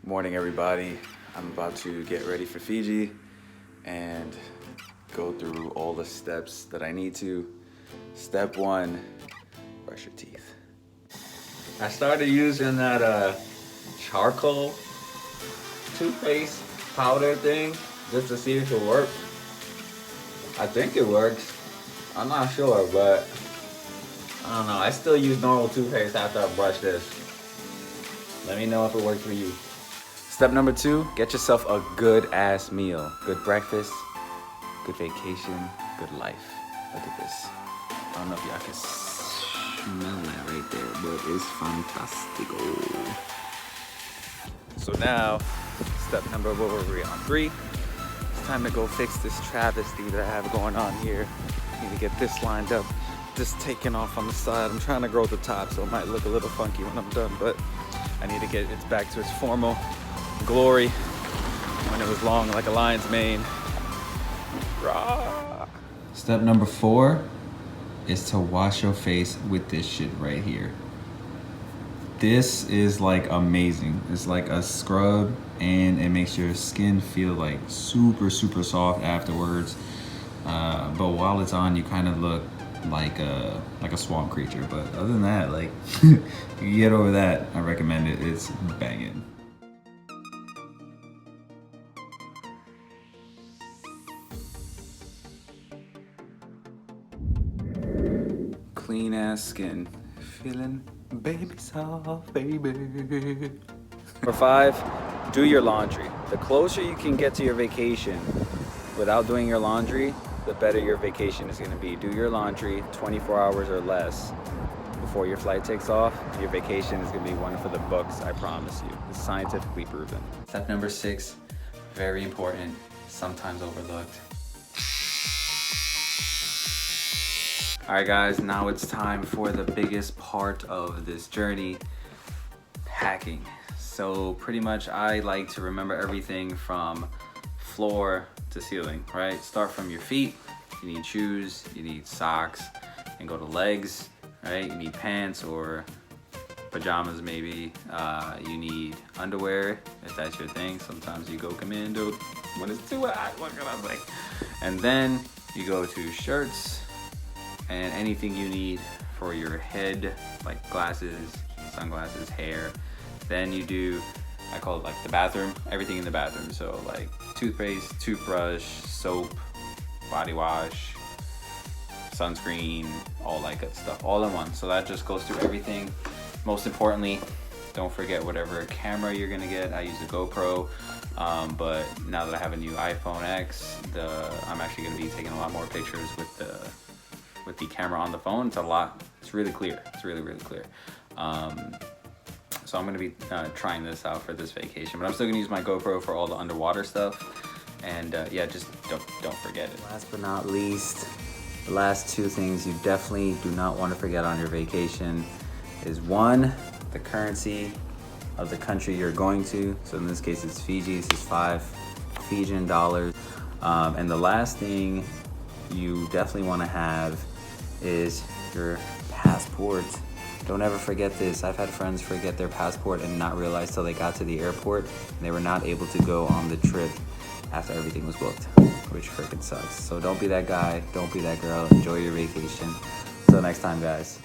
Morning, everybody. I'm about to get ready for Fiji and go through all the steps that I need to. Step one, brush your teeth. I started using that charcoal toothpaste powder thing just to see if it worked. I think it works. I'm not sure, but I don't know. I still use normal toothpaste after I brush this. Let me know if it works for you. Step number two, get yourself a good ass meal. Good breakfast, good vacation, good life. Look at this. I don't know if y'all can smell that right there, but it's fantastico. So now, step number, what were we on? 3. It's time to go fix this travesty that I have going on here. I need to get this lined up, just taken off on the side. I'm trying to grow the top, so it might look a little funky when I'm done, but I need to get it back to its formal glory when it was long like a lion's mane. Rah. Step number 4 is to wash your face with this shit right here. This is like amazing. It's like a scrub and it makes your skin feel like super soft afterwards. But while it's on, you kind of look like a swamp creature. But other than that, like you can get over that, I recommend it. It's banging. Clean ass skin. Feeling baby soft, baby. Number 5, do your laundry. The closer you can get to your vacation without doing your laundry, the better your vacation is gonna be. Do your laundry 24 hours or less before your flight takes off. Your vacation is gonna be one for the books, I promise you. It's scientifically proven. Step number 6, very important, sometimes overlooked. All right, guys, now it's time for the biggest part of this journey, packing. So pretty much I like to remember everything from floor to ceiling, right? Start from your feet. You need shoes, you need socks, and go to legs, right? You need pants or pajamas maybe. You need underwear if that's your thing. Sometimes you go commando when it's too hot, what can I say? And then you go to shirts and anything you need for your head, like glasses, sunglasses, hair. Then you do, I call it like the bathroom, everything in the bathroom. So like toothpaste, toothbrush, soap, body wash, sunscreen, all that good stuff, all in one. So that just goes through everything. Most importantly, don't forget whatever camera you're gonna get. I use a GoPro, but now that I have a new iPhone X, I'm actually gonna be taking a lot more pictures with the camera on the phone. It's really clear. It's really clear. So I'm gonna be trying this out for this vacation, but I'm still gonna use my GoPro for all the underwater stuff. And yeah, just don't forget it. Last but not least, the last 2 things you definitely do not want to forget on your vacation is 1, the currency of the country you're going to. So in this case, it's Fiji. This is 5 Fijian dollars. And the last thing you definitely want to have is your passport. Don't ever forget this. I've had friends forget their passport and not realize till they got to the airport and they were not able to go on the trip after everything was booked, which freaking sucks. So don't be that guy, don't be that girl. Enjoy your vacation. Until next time, guys.